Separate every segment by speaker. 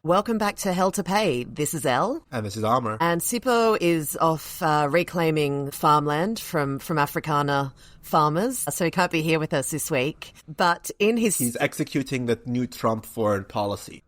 Speaker 1: Welcome back to Hell to Pay. This is Elle.
Speaker 2: And this is Aamer.
Speaker 1: And Sippo is off reclaiming farmland from Afrikaner farmers, so he can't be here with us this week. But he's
Speaker 2: executing the new Trump foreign policy.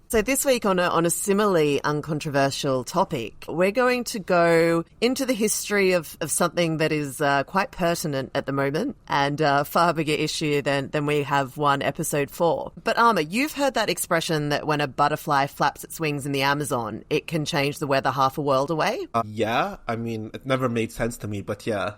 Speaker 1: So this week on a similarly uncontroversial topic, we're going to go into the history of something that is quite pertinent at the moment and a far bigger issue than we have one episode for. But Aamer, you've heard that expression that when a butterfly flaps its wings in the Amazon, it can change the weather half a world away?
Speaker 2: Yeah, I mean, it never made sense to me, but yeah.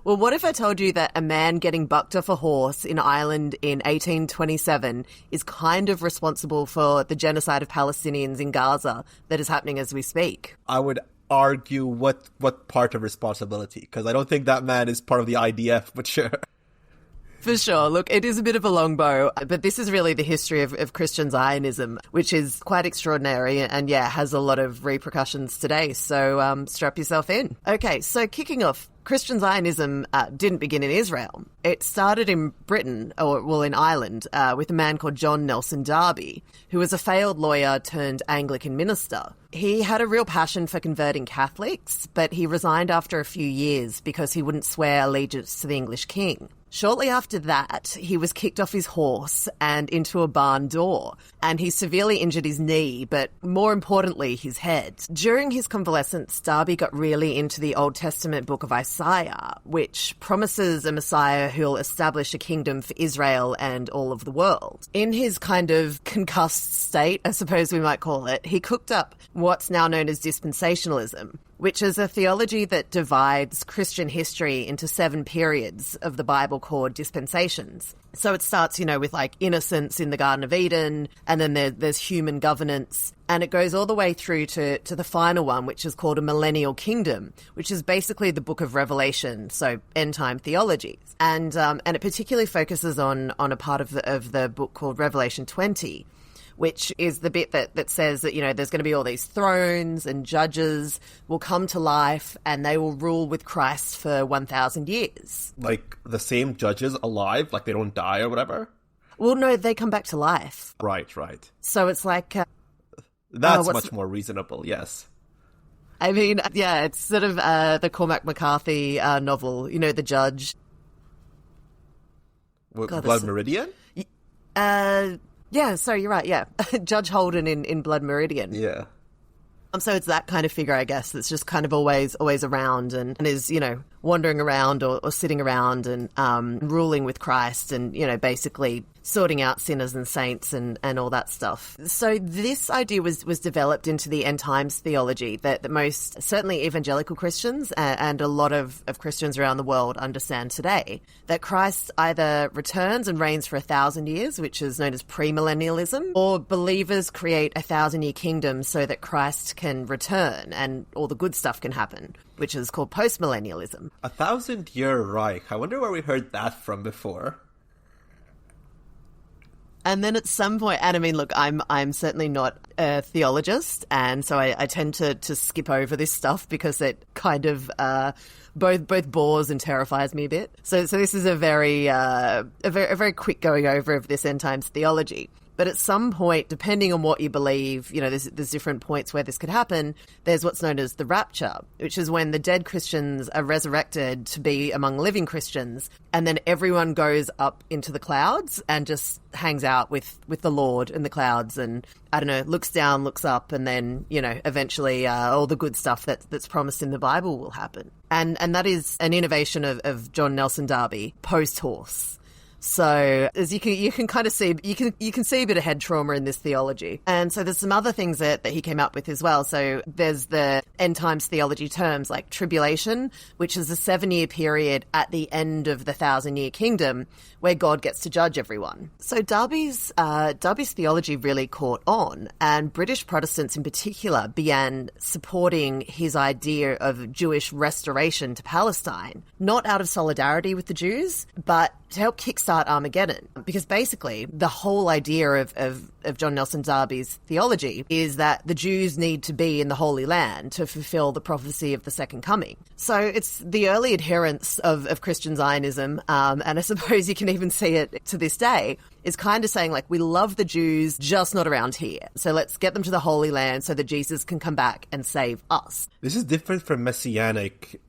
Speaker 1: Well, what if I told you that a man getting bucked off a horse in Ireland in 1827 is kind of responsible for the genocide of Palestinians in Gaza that is happening as we speak?
Speaker 2: I would argue what part of responsibility, because I don't think that man is part of the IDF, but sure.
Speaker 1: For sure. Look, it is a bit of a long bow, but this is really the history of Christian Zionism, which is quite extraordinary and, has a lot of repercussions today. So strap yourself in. Okay, so kicking off, Christian Zionism didn't begin in Israel. It started in Britain, in Ireland, with a man called John Nelson Darby, who was a failed lawyer turned Anglican minister. He had a real passion for converting Catholics, but he resigned after a few years because he wouldn't swear allegiance to the English king. Shortly after that, he was kicked off his horse and into a barn door, and he severely injured his knee, but more importantly, his head. During his convalescence, Darby got really into the Old Testament book of Isaiah, which promises a Messiah who'll establish a kingdom for Israel and all of the world. In his kind of concussed state, I suppose we might call it, he cooked up what's now known as dispensationalism, which is a theology that divides Christian history into 7 periods of the Bible called dispensations. So it starts, with innocence in the Garden of Eden, and then there's human governance, and it goes all the way through to the final one, which is called a millennial kingdom, which is basically the book of Revelation, so end-time theologies. And it particularly focuses on a part of the book called Revelation 20, which is the bit that says that, there's going to be all these thrones and judges will come to life and they will rule with Christ for 1,000 years.
Speaker 2: Like the same judges alive? Like they don't die or whatever? Well,
Speaker 1: no, they come back to life.
Speaker 2: Right.
Speaker 1: So it's like...
Speaker 2: That's much more reasonable, yes.
Speaker 1: I mean, it's sort of the Cormac McCarthy novel, The Judge.
Speaker 2: Blood Meridian?
Speaker 1: Yeah, sorry, you're right, yeah. Judge Holden in Blood Meridian.
Speaker 2: Yeah.
Speaker 1: So it's that kind of figure, I guess, that's just kind of always around and is, wandering around or sitting around and ruling with Christ and, basically sorting out sinners and saints and all that stuff. So this idea was developed into the end times theology that most, certainly evangelical Christians and a lot of Christians around the world understand today, that Christ either returns and reigns for 1,000 years, which is known as premillennialism, or believers create a 1,000-year kingdom so that Christ can return and all the good stuff can happen, which is called postmillennialism.
Speaker 2: 1,000-year Reich. I wonder where we heard that from before.
Speaker 1: And then at some point, and I mean, look, I'm certainly not a theologist, and so I tend to skip over this stuff because it kind of both bores and terrifies me a bit. So this is a very quick going over of this end times theology. But at some point, depending on what you believe, there's different points where this could happen. There's what's known as the rapture, which is when the dead Christians are resurrected to be among living Christians, and then everyone goes up into the clouds and just hangs out with the Lord in the clouds and, I don't know, looks down, looks up, and then, eventually all the good stuff that's promised in the Bible will happen. And that is an innovation of John Nelson Darby, post-horse. So as you can kind of see, you can see a bit of head trauma in this theology. And so there's some other things that he came up with as well. So there's the end times theology terms like tribulation, which is a 7-year period at the end of the 1,000-year kingdom where God gets to judge everyone. So Darby's theology really caught on, and British Protestants in particular began supporting his idea of Jewish restoration to Palestine, not out of solidarity with the Jews, but to help kickstart start Armageddon. Because basically, the whole idea of John Nelson Darby's theology is that the Jews need to be in the Holy Land to fulfill the prophecy of the Second Coming. So it's the early adherents of Christian Zionism, and I suppose you can even see it to this day, is kind of saying, like, we love the Jews, just not around here. So let's get them to the Holy Land so that Jesus can come back and save us.
Speaker 2: This is different from Messianic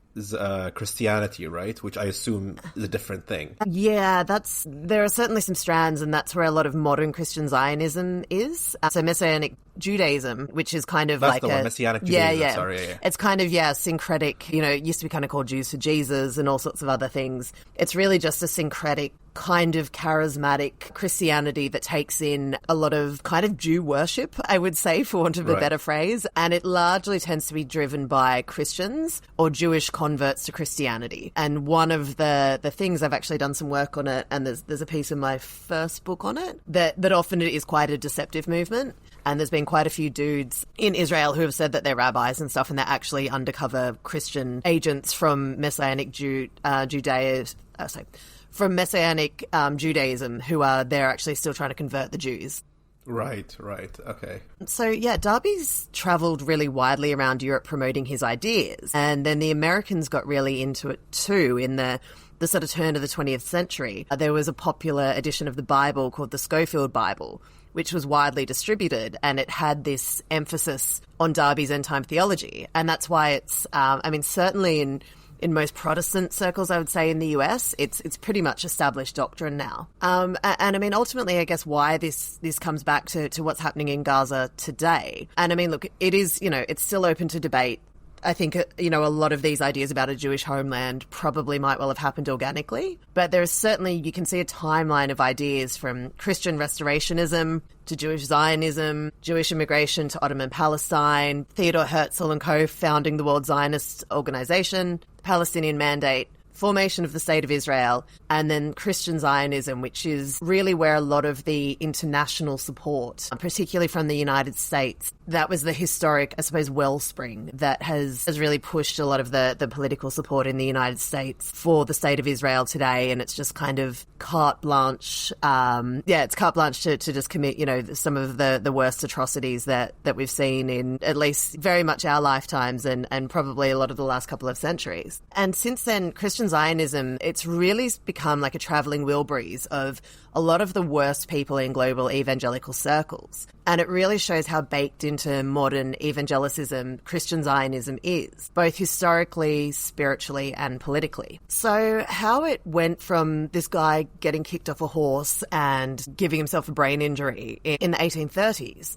Speaker 2: Christianity, right? Which I assume is a different thing.
Speaker 1: Yeah, there are certainly some strands, and that's where a lot of modern Christian Zionism is. So Messianic Judaism, which is kind of
Speaker 2: that's
Speaker 1: like
Speaker 2: the one, Messianic Judaism.
Speaker 1: Yeah.
Speaker 2: Sorry, yeah.
Speaker 1: It's kind of, syncretic. It used to be kind of called Jews for Jesus and all sorts of other things. It's really just a syncretic kind of charismatic Christianity that takes in a lot of kind of Jew worship, I would say, for want of a better phrase. And it largely tends to be driven by Christians or Jewish converts to Christianity. And one of the things, I've actually done some work on it, and there's a piece in my first book on it, that often it is quite a deceptive movement. And there's been quite a few dudes in Israel who have said that they're rabbis and stuff, and they're actually undercover Christian agents from Messianic from Messianic Judaism, who are there actually still trying to convert the Jews.
Speaker 2: Right, okay.
Speaker 1: So, Darby's travelled really widely around Europe promoting his ideas, and then the Americans got really into it too in the sort of turn of the 20th century. There was a popular edition of the Bible called the Schofield Bible, which was widely distributed, and it had this emphasis on Darby's end-time theology. And that's why it's, certainly in most Protestant circles, I would say, in the US, it's pretty much established doctrine now. Ultimately, I guess why this comes back to what's happening in Gaza today. And look, it is, it's still open to debate. I think, a lot of these ideas about a Jewish homeland probably might well have happened organically. But there is certainly, you can see a timeline of ideas from Christian restorationism to Jewish Zionism, Jewish immigration to Ottoman Palestine, Theodor Herzl and co. founding the World Zionist Organization, Palestinian Mandate, formation of the State of Israel, and then Christian Zionism, which is really where a lot of the international support, particularly from the United States, that was the historic, I suppose, wellspring that has really pushed a lot of the political support in the United States for the State of Israel today. And it's just kind of carte blanche. It's carte blanche to just commit, some of the worst atrocities that we've seen in at least very much our lifetimes and probably a lot of the last couple of centuries. And since then, Christian Zionism, it's really become like a travelling Wilburys of a lot of the worst people in global evangelical circles. And it really shows how baked into modern evangelicism Christian Zionism is, both historically, spiritually, and politically. So how it went from this guy getting kicked off a horse and giving himself a brain injury in the 1830s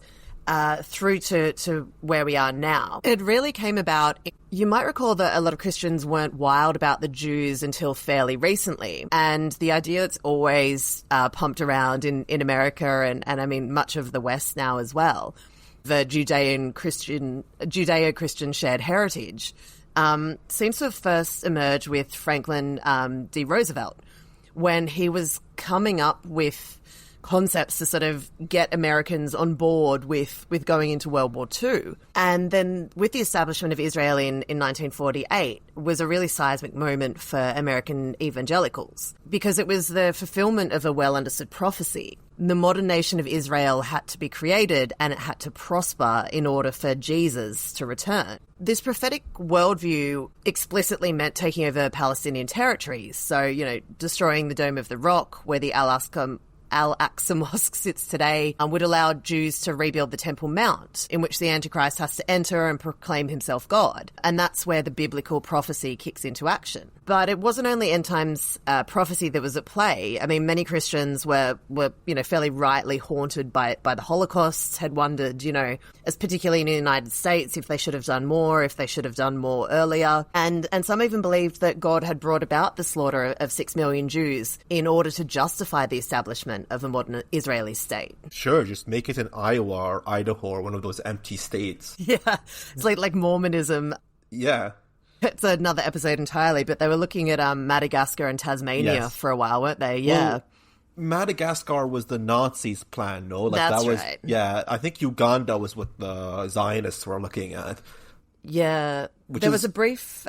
Speaker 1: through to where we are now. It really came about. You might recall that a lot of Christians weren't wild about the Jews until fairly recently. And the idea that's always pumped around in America and much of the West now as well, the Judeo-Christian shared heritage, seems to have first emerged with Franklin D. Roosevelt when he was coming up with concepts to sort of get Americans on board with going into World War II. And then with the establishment of Israel in 1948 was a really seismic moment for American evangelicals because it was the fulfillment of a well-understood prophecy. The modern nation of Israel had to be created and it had to prosper in order for Jesus to return. This prophetic worldview explicitly meant taking over Palestinian territories. So, destroying the Dome of the Rock where the Al-Aqsa Mosque sits today, would allow Jews to rebuild the Temple Mount, in which the Antichrist has to enter and proclaim himself God. And that's where the biblical prophecy kicks into action. But it wasn't only end times prophecy that was at play. Many Christians were fairly rightly haunted by the Holocaust, had wondered, as particularly in the United States, if they should have done more, if they should have done more earlier. And some even believed that God had brought about the slaughter of 6 million Jews in order to justify the establishment of a modern Israeli state.
Speaker 2: Sure, just make it in Iowa or Idaho or one of those empty states.
Speaker 1: Yeah, it's like Mormonism.
Speaker 2: Yeah.
Speaker 1: It's another episode entirely, but they were looking at Madagascar and Tasmania for a while, weren't they? Yeah.
Speaker 2: Well, Madagascar was the Nazis' plan, no?
Speaker 1: That's right.
Speaker 2: Yeah, I think Uganda was what the Zionists were looking at.
Speaker 1: Yeah, there was a brief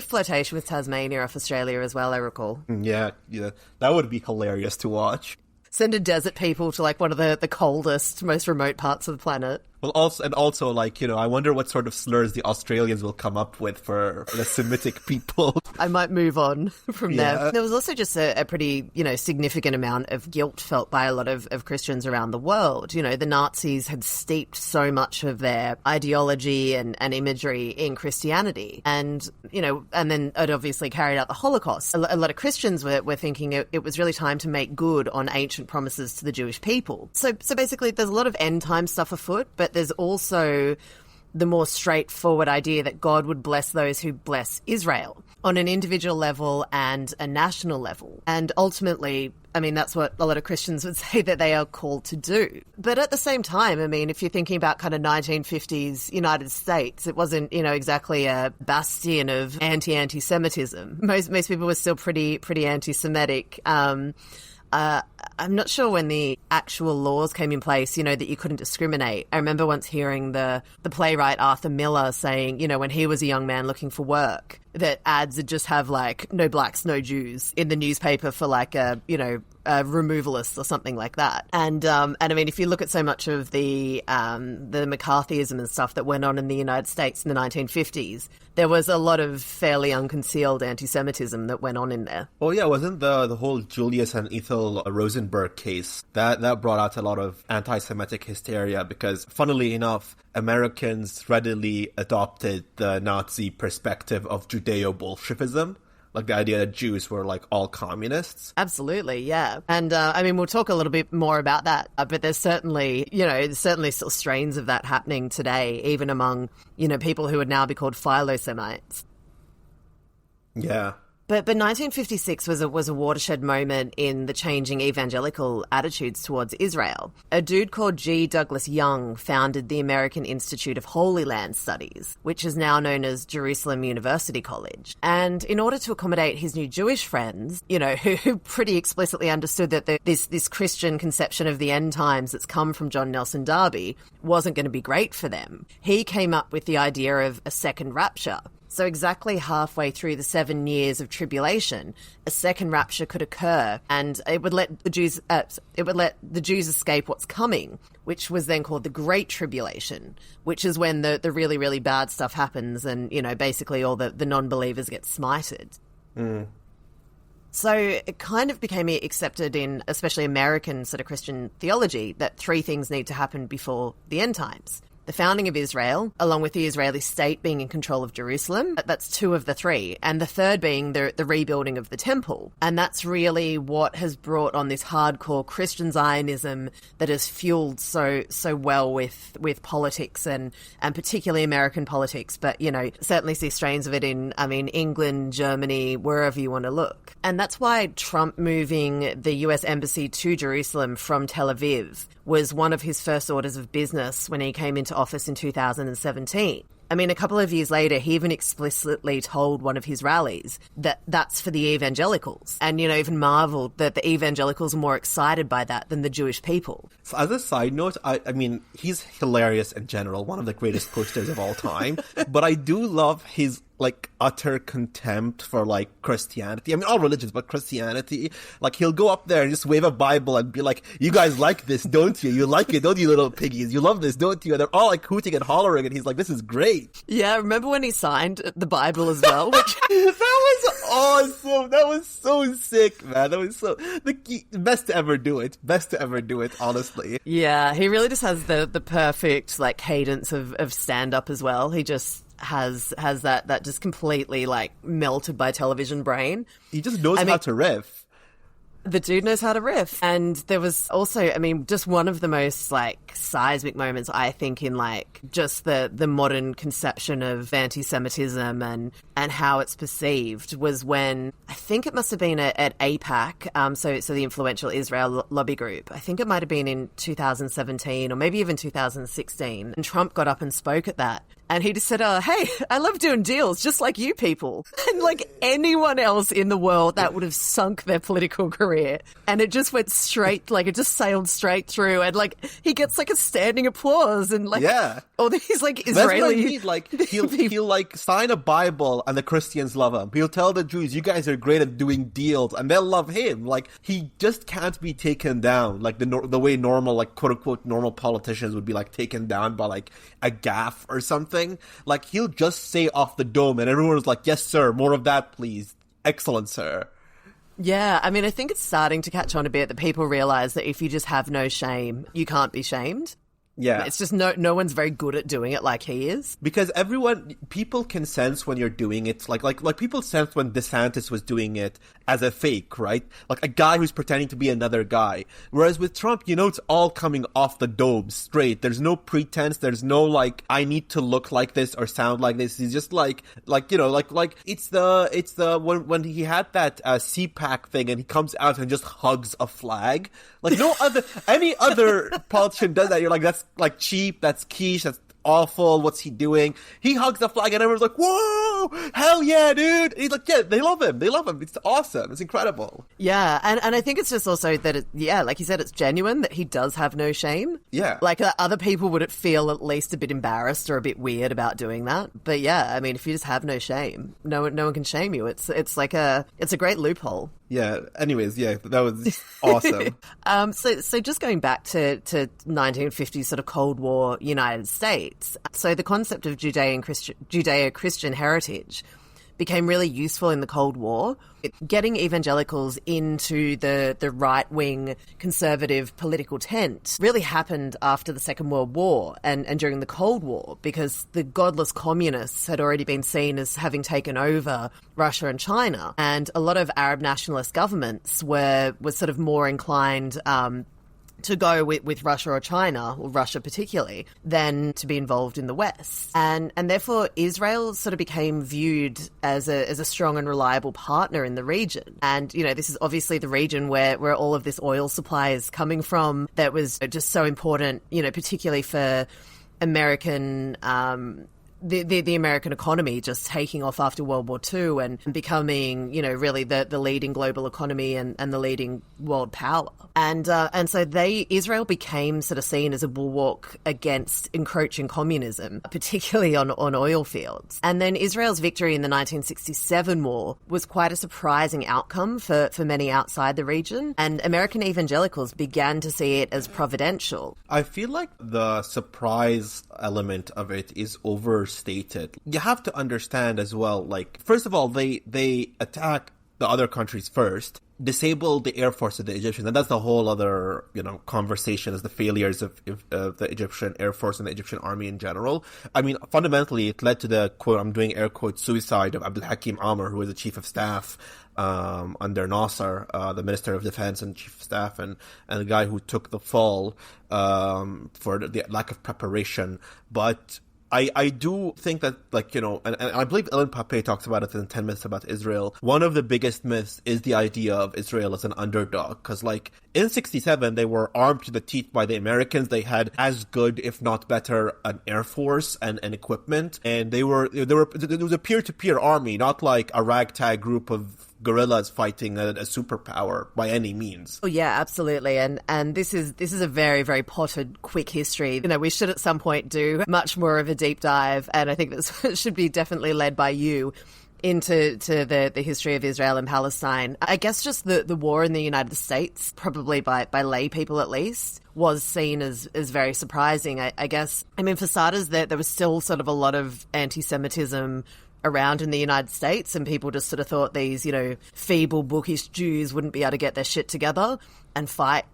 Speaker 1: flirtation with Tasmania off Australia as well, I recall.
Speaker 2: Yeah, that would be hilarious to watch.
Speaker 1: Send a desert people to like one of the coldest, most remote parts of the planet.
Speaker 2: Well, also, like, I wonder what sort of slurs the Australians will come up with for the Semitic people.
Speaker 1: I might move on from there. There was also just a pretty, significant amount of guilt felt by a lot of Christians around the world. The Nazis had steeped so much of their ideology and imagery in Christianity. And, and then it obviously carried out the Holocaust. A lot of Christians were thinking it was really time to make good on ancient promises to the Jewish people. So basically there's a lot of end time stuff afoot, but there's also the more straightforward idea that God would bless those who bless Israel on an individual level and a national level. And ultimately, that's what a lot of Christians would say that they are called to do. But at the same time, if you're thinking about kind of 1950s United States, it wasn't, exactly a bastion of anti-Semitism. Most people were still pretty anti-Semitic. I'm not sure when the actual laws came in place, that you couldn't discriminate. I remember once hearing the playwright Arthur Miller saying, when he was a young man looking for work, that ads would just have like no blacks, no Jews in the newspaper for like a removalist or something like that. And if you look at so much of the McCarthyism and stuff that went on in the United States in the 1950s, there was a lot of fairly unconcealed anti-Semitism that went on in there.
Speaker 2: Oh yeah, wasn't the whole Julius and Ethel Rosenberg case that brought out a lot of anti-Semitic hysteria because, funnily enough, Americans readily adopted the Nazi perspective of Judeo-Bolshevism. Like the idea that Jews were like all communists.
Speaker 1: Absolutely, yeah. And we'll talk a little bit more about that, but there's certainly still strains of that happening today, even among, people who would now be called philo-Semites.
Speaker 2: Yeah.
Speaker 1: But 1956 was a watershed moment in the changing evangelical attitudes towards Israel. A dude called G. Douglas Young founded the American Institute of Holy Land Studies, which is now known as Jerusalem University College. And in order to accommodate his new Jewish friends, who pretty explicitly understood that this Christian conception of the end times that's come from John Nelson Darby wasn't going to be great for them, he came up with the idea of a second rapture. So exactly halfway through the 7 years of tribulation, a second rapture could occur, and it would let the Jews escape what's coming, which was then called the Great Tribulation, which is when the really, really bad stuff happens and, basically all the non-believers get smited.
Speaker 2: Mm.
Speaker 1: So it kind of became accepted in especially American sort of Christian theology that 3 things need to happen before the end times. The founding of Israel, along with the Israeli state being in control of Jerusalem. That's 2 of the 3. And the third being the rebuilding of the temple. And that's really what has brought on this hardcore Christian Zionism that has fueled so well with politics and particularly American politics. But, certainly see strains of it in, England, Germany, wherever you want to look. And that's why Trump moving the US embassy to Jerusalem from Tel Aviv was one of his first orders of business when he came into office in 2017. A couple of years later, he even explicitly told one of his rallies that that's for the evangelicals. And, even marveled that the evangelicals are more excited by that than the Jewish people.
Speaker 2: So as a side note, he's hilarious in general, one of the greatest posters of all time. But I do love his utter contempt for Christianity. All religions, but Christianity. He'll go up there and just wave a Bible and be like, "You guys like this, don't you? You like it, don't you, little piggies? You love this, don't you?" And they're all hooting and hollering, and he's like, "This is great."
Speaker 1: Yeah, remember when he signed the Bible as well? Which...
Speaker 2: That was awesome. That was so sick, man. That was so best to ever do it. Best to ever do it, honestly.
Speaker 1: Yeah, he really just has the perfect cadence of stand up as well. He just has that just completely melted by television brain.
Speaker 2: He just knows how to riff.
Speaker 1: The dude knows how to riff. And there was also, just one of the most seismic moments, I think, in just the modern conception of anti-Semitism and how it's perceived was when, I think it must have been at AIPAC, so the influential Israel lobby group. I think it might have been in 2017 or maybe even 2016. And Trump got up and spoke at that. And he just said, hey, I love doing deals just like you people. And like anyone else in the world, that would have sunk their political career. And it just went straight, like it just sailed straight through. And like he gets like a standing applause and like all these like Israeli.
Speaker 2: That's what I mean. Like he'll like sign a Bible and the Christians love him. He'll tell the Jews, you guys are great at doing deals, and they'll love him. Like he just can't be taken down like the way normal, like quote unquote normal politicians would be like taken down by like a gaffe or something. Like he'll just say off the dome and everyone's like, yes sir, more of that please. Excellent sir.
Speaker 1: Yeah, I mean, I think it's starting to catch on a bit that people realize that if you just have no shame, you can't be shamed.
Speaker 2: Yeah.
Speaker 1: It's just no one's very good at doing it like he is.
Speaker 2: Because people can sense when you're doing it, like people sense when DeSantis was doing it as a fake, right? Like a guy who's pretending to be another guy. Whereas with Trump, it's all coming off the dome straight. There's no pretense. There's no like, I need to look like this or sound like this. He's just like it's the when he had that CPAC thing and he comes out and just hugs a flag. Like any other politician does that. You're like, that's like cheap, that's quiche, that's awful, what's he doing? He hugs the flag and everyone's like, whoa, hell yeah, dude. And he's like, yeah, they love him. It's awesome. It's incredible.
Speaker 1: Yeah, and I think it's just also that, like you said, it's genuine that he does have no shame.
Speaker 2: Yeah.
Speaker 1: Like other people would feel at least a bit embarrassed or a bit weird about doing that. But yeah, I mean, if you just have no shame, no one can shame you. It's a great loophole.
Speaker 2: Yeah. Anyways, yeah, that was awesome.
Speaker 1: So just going back to 1950s sort of Cold War United States. So the concept of Judeo-Christian heritage became really useful in the Cold War. Getting evangelicals into the right-wing conservative political tent really happened after the Second World War and during the Cold War, because the godless communists had already been seen as having taken over Russia and China. And a lot of Arab nationalist governments were sort of more inclined to go with Russia or China, or Russia particularly, than to be involved in the West. And therefore Israel sort of became viewed as a strong and reliable partner in the region. And, this is obviously the region where all of this oil supply is coming from, that was just so important, particularly for American the American economy just taking off after World War II and becoming, really the leading global economy and the leading world power. And so Israel became sort of seen as a bulwark against encroaching communism, particularly on oil fields. And then Israel's victory in the 1967 war was quite a surprising outcome for many outside the region. And American evangelicals began to see it as providential.
Speaker 2: I feel like the surprise element of it is overstated. You have to understand as well, like, first of all, they attack the other countries first, disabled the air force of the Egyptians, and that's the whole other, conversation, as the failures of the Egyptian air force and the Egyptian army in general. I mean, fundamentally, it led to the, quote, I'm doing air quote, suicide of Abdul Hakim Aamer, who was the chief of staff under Nasser, the Minister of Defense and Chief of Staff, and the guy who took the fall for the lack of preparation. But I do think that, and I believe Elle and Aamer talks about it in 10 Myths About Israel. One of the biggest myths is the idea of Israel as an underdog. Because, in 67, they were armed to the teeth by the Americans. They had as good, if not better, an air force and equipment. And it was a peer-to-peer army, not like a ragtag group of guerrillas fighting a superpower by any means.
Speaker 1: Oh yeah, absolutely. And this is a very, very potted, quick history. We should at some point do much more of a deep dive, and I think this should be definitely led by you into the history of Israel and Palestine. I guess just the war in the United States, probably by lay people at least, was seen as very surprising. I guess, for starters, there was still sort of a lot of anti-Semitism around in the United States, and people just sort of thought these, feeble, bookish Jews wouldn't be able to get their shit together and fight,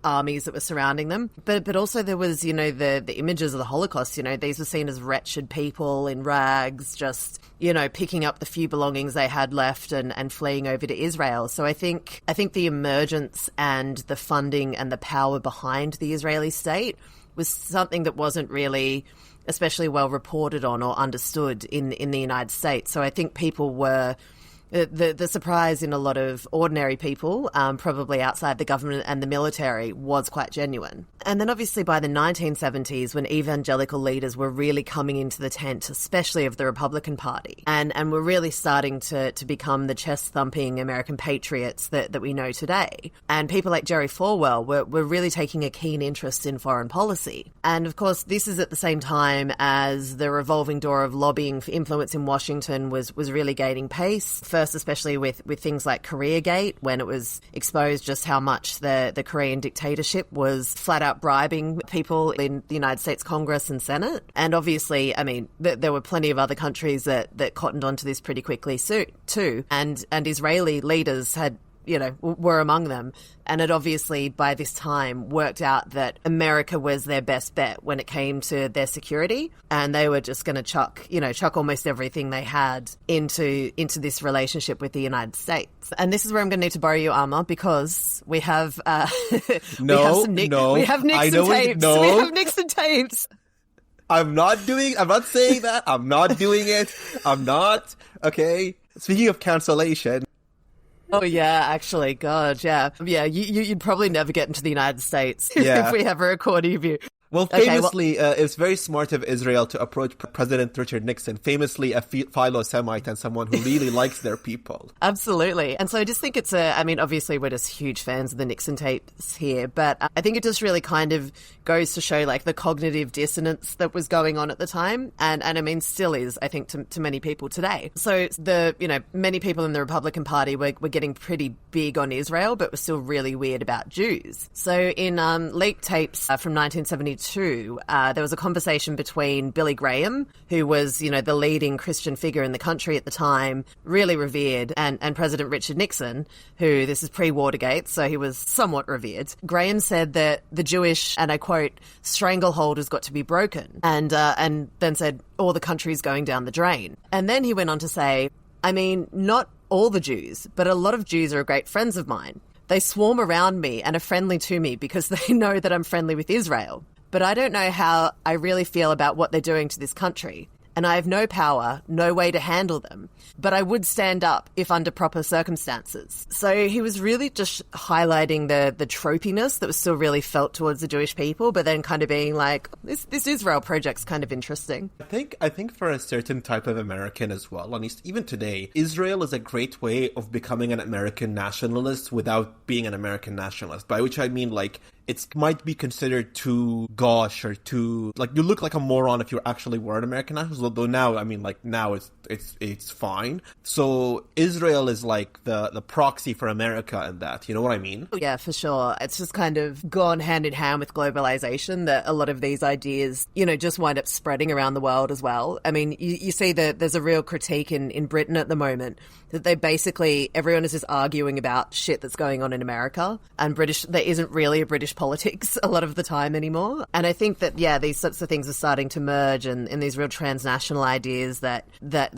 Speaker 1: armies that were surrounding them. But also there was, the images of the Holocaust, these were seen as wretched people in rags, just, picking up the few belongings they had left and fleeing over to Israel. So I think the emergence and the funding and the power behind the Israeli state was something that wasn't really especially well reported on or understood in the United States. So I think people were The surprise in a lot of ordinary people, probably outside the government and the military, was quite genuine. And then obviously by the 1970s, when evangelical leaders were really coming into the tent, especially of the Republican Party, and were really starting to become the chest-thumping American patriots that we know today. And people like Jerry Falwell were really taking a keen interest in foreign policy. And of course, this is at the same time as the revolving door of lobbying for influence in Washington was really gaining pace. First, especially with things like Koreagate, when it was exposed just how much the Korean dictatorship was flat out bribing people in the United States Congress and Senate. And obviously, I mean, there were plenty of other countries that cottoned onto this pretty quickly too. And Israeli leaders were among them. And it obviously, by this time, worked out that America was their best bet when it came to their security. And they were just going to chuck almost everything they had into this relationship with the United States. And this is where I'm going to need to borrow you, Aamer, because we have we have Nixon tapes. We have Nixon tapes.
Speaker 2: I'm not saying that. I'm not doing it. I'm not. Okay. Speaking of cancellation.
Speaker 1: Oh, yeah, actually, God, yeah. Yeah, you'd probably never get into the United States
Speaker 2: if
Speaker 1: we have a recording of you.
Speaker 2: Well, famously, it was very smart of Israel to approach President Richard Nixon, famously a philo-Semite and someone who really likes their people.
Speaker 1: Absolutely. And so I just think it's obviously we're just huge fans of the Nixon tapes here, but I think it just really kind of goes to show like the cognitive dissonance that was going on at the time. And I mean, still is, I think, to many people today. So many people in the Republican Party were getting pretty big on Israel, but were still really weird about Jews. So in leaked tapes from 1972, there was a conversation between Billy Graham, who was, the leading Christian figure in the country at the time, really revered, and President Richard Nixon, who, this is pre-Watergate, so he was somewhat revered. Graham said that the Jewish, and I quote, stranglehold has got to be broken, and then said, all the country's going down the drain. And then he went on to say, I mean, not all the Jews, but a lot of Jews are great friends of mine. They swarm around me and are friendly to me because they know that I'm friendly with Israel. But I don't know how I really feel about what they're doing to this country. And I have no power, no way to handle them. But I would stand up if under proper circumstances. So he was really just highlighting the tropiness that was still really felt towards the Jewish people, but then kind of being like, this Israel project's kind of interesting.
Speaker 2: I think for a certain type of American as well, at least even today, Israel is a great way of becoming an American nationalist without being an American nationalist. By which I mean, like, it might be considered too gauche or too, like, you look like a moron if you actually were an American nationalist, although now, I mean, like, now it's fine. So Israel is like the proxy for America in that, you know what I mean?
Speaker 1: Yeah, for sure. It's just kind of gone hand in hand with globalization that a lot of these ideas, just wind up spreading around the world as well. I mean, you see that there's a real critique in Britain at the moment that everyone is just arguing about shit that's going on in America, and there isn't really a British politics a lot of the time anymore. And I think that, these sorts of things are starting to merge in these real transnational ideas that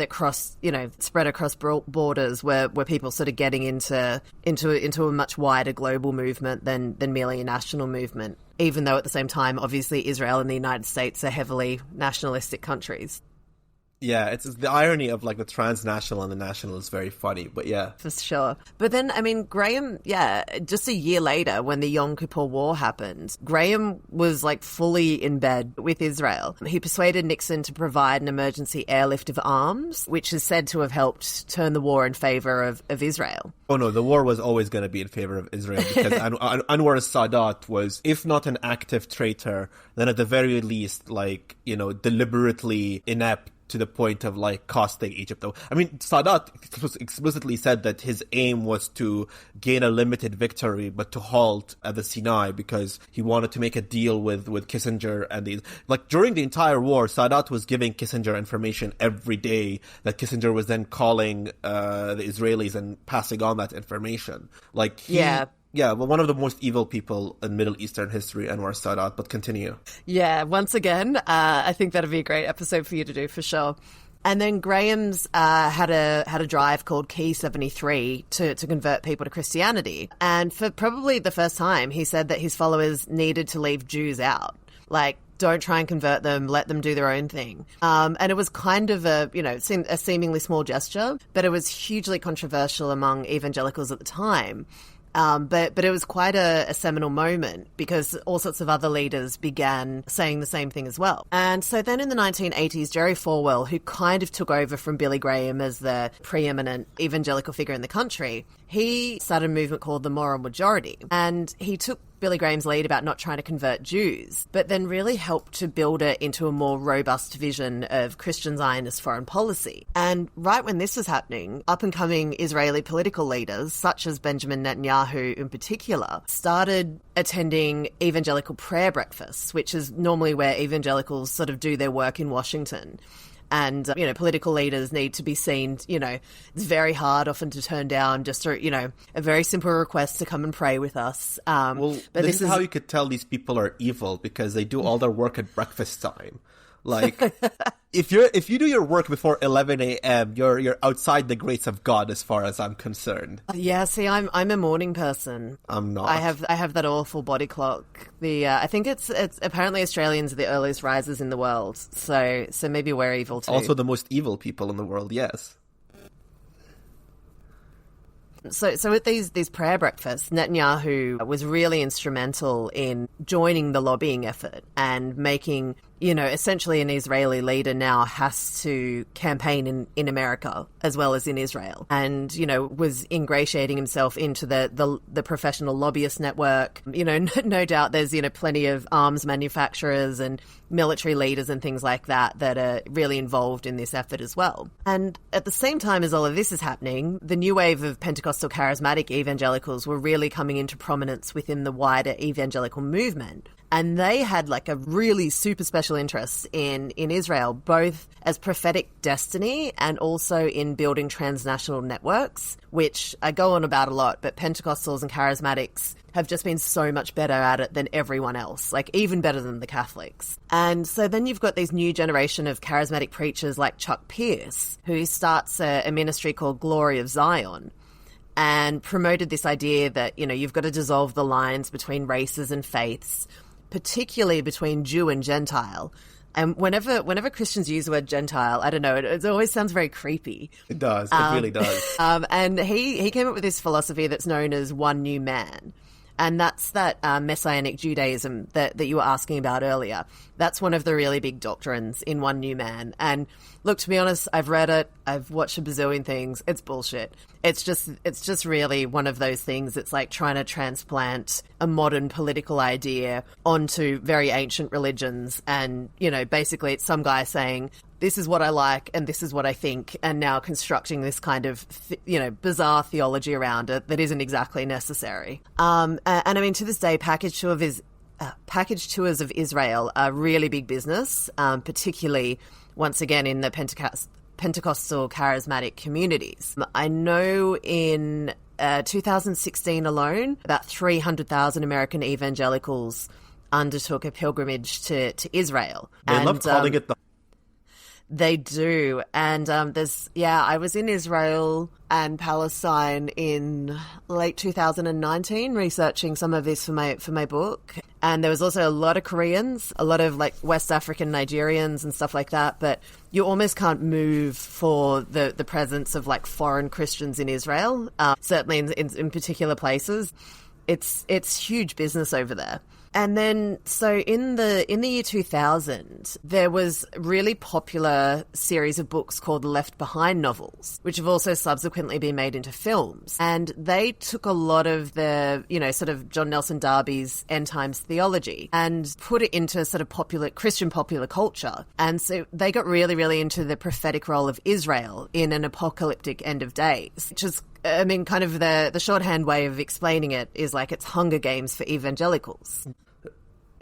Speaker 1: cross, spread across borders where people sort of getting into a much wider global movement than merely a national movement, even though at the same time, obviously, Israel and the United States are heavily nationalistic countries.
Speaker 2: Yeah, it's the irony of like the transnational and the national is very funny, but yeah.
Speaker 1: For sure. But then, I mean, Graham, just a year later when the Yom Kippur War happened, Graham was like fully in bed with Israel. He persuaded Nixon to provide an emergency airlift of arms, which is said to have helped turn the war in favor of Israel.
Speaker 2: Oh no, the war was always going to be in favor of Israel because Anwar Sadat was, if not an active traitor, then at the very least, like, deliberately inept to the point of like costing Egypt. Though I mean, Sadat explicitly said that his aim was to gain a limited victory, but to halt at the Sinai because he wanted to make a deal with Kissinger and these. Like during the entire war, Sadat was giving Kissinger information every day that Kissinger was then calling the Israelis and passing on that information. Like Yeah, well, one of the most evil people in Middle Eastern history, Anwar Sadat, but continue.
Speaker 1: Yeah, once again, I think that'd be a great episode for you to do, for sure. And then Graham's had a drive called Key 73 to convert people to Christianity. And for probably the first time, he said that his followers needed to leave Jews out. Like, don't try and convert them, let them do their own thing. And it was kind of a seemingly small gesture, but it was hugely controversial among evangelicals at the time. But it was quite a seminal moment because all sorts of other leaders began saying the same thing as well. And so then in the 1980s, Jerry Falwell, who kind of took over from Billy Graham as the preeminent evangelical figure in the country, he started a movement called the Moral Majority. And he took Billy Graham's lead about not trying to convert Jews, but then really helped to build it into a more robust vision of Christian Zionist foreign policy. And right when this was happening, up-and-coming Israeli political leaders, such as Benjamin Netanyahu in particular, started attending evangelical prayer breakfasts, which is normally where evangelicals sort of do their work in Washington. And, political leaders need to be seen, it's very hard often to turn down just a very simple request to come and pray with us.
Speaker 2: But this is how you could tell these people are evil, because they do all their work at breakfast time. Like, if you do your work before 11 a.m., you're outside the grace of God, as far as I'm concerned.
Speaker 1: Yeah, see, I'm a morning person.
Speaker 2: I'm not.
Speaker 1: I have that awful body clock. I think it's apparently Australians are the earliest risers in the world. So maybe we're evil too.
Speaker 2: Also the most evil people in the world, yes.
Speaker 1: So at these prayer breakfasts, Netanyahu was really instrumental in joining the lobbying effort and making, essentially an Israeli leader now has to campaign in America as well as in Israel. And, was ingratiating himself into the professional lobbyist network. No doubt there's, plenty of arms manufacturers and military leaders and things like that are really involved in this effort as well. And at the same time as all of this is happening, the new wave of Pentecostal charismatic evangelicals were really coming into prominence within the wider evangelical movement. And they had like a really super special interest in Israel, both as prophetic destiny and also in building transnational networks, which I go on about a lot, but Pentecostals and charismatics have just been so much better at it than everyone else, like even better than the Catholics. And so then you've got these new generation of charismatic preachers like Chuck Pierce, who starts a ministry called Glory of Zion, and promoted this idea that, you've got to dissolve the lines between races and faiths, particularly between Jew and Gentile. And whenever Christians use the word Gentile, I don't know, it always sounds very creepy.
Speaker 2: It does. It really does.
Speaker 1: And he came up with this philosophy that's known as one new man. And that's that Messianic Judaism that you were asking about earlier. That's one of the really big doctrines in One New Man. And look, to be honest, I've read it. I've watched a bazillion things. It's bullshit. It's just really one of those things. It's like trying to transplant a modern political idea onto very ancient religions. And, basically it's some guy saying, this is what I like and this is what I think, and now constructing this kind of, bizarre theology around it that isn't exactly necessary. And I mean, to this day, package tours of Israel are really big business, particularly, once again, in the Pentecostal charismatic communities. I know in 2016 alone, about 300,000 American evangelicals undertook a pilgrimage to Israel.
Speaker 2: They love calling it the...
Speaker 1: They do. And I was in Israel and Palestine in late 2019 researching some of this for my book. And there was also a lot of Koreans, a lot of like West African Nigerians and stuff like that. But you almost can't move for the presence of like foreign Christians in Israel, certainly in particular places. It's huge business over there. And then, so in the year 2000, there was a really popular series of books called the Left Behind novels, which have also subsequently been made into films. And they took a lot of the, sort of John Nelson Darby's end times theology and put it into sort of Christian popular culture. And so they got really, really into the prophetic role of Israel in an apocalyptic end of days, which is, I mean, kind of the shorthand way of explaining it is like it's Hunger Games for evangelicals.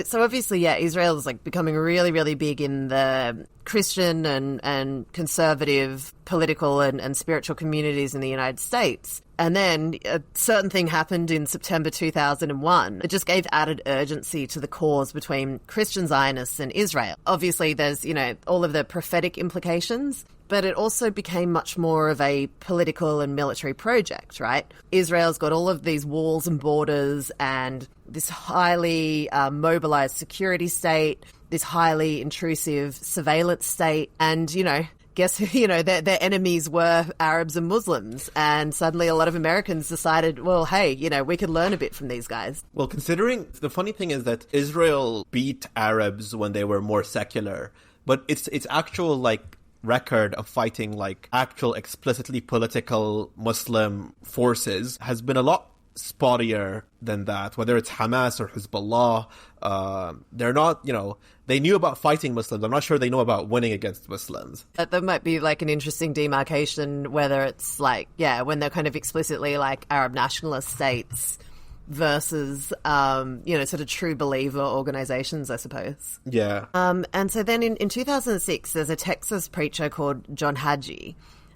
Speaker 1: So obviously, Israel is like becoming really, really big in the Christian and conservative political and spiritual communities in the United States. And then a certain thing happened in September 2001. It just gave added urgency to the cause between Christian Zionists and Israel. Obviously, there's, all of the prophetic implications. but it also became much more of a political and military project, right? Israel's got all of these walls and borders and this highly mobilized security state, this highly intrusive surveillance state, and, guess, their enemies were Arabs and Muslims. And suddenly a lot of Americans decided, well, hey, we could learn a bit from these guys.
Speaker 2: Well, considering the funny thing is that Israel beat Arabs when they were more secular, but its actual record of fighting actual explicitly political Muslim forces has been a lot spottier than that. Whether it's Hamas or Hezbollah, they're not, they knew about fighting Muslims. I'm not sure they know about winning against Muslims.
Speaker 1: That might be an interesting demarcation, whether it's when they're kind of explicitly Arab nationalist states versus, sort of true believer organizations, I suppose.
Speaker 2: Yeah.
Speaker 1: And so then in 2006, there's a Texas preacher called John Hagee.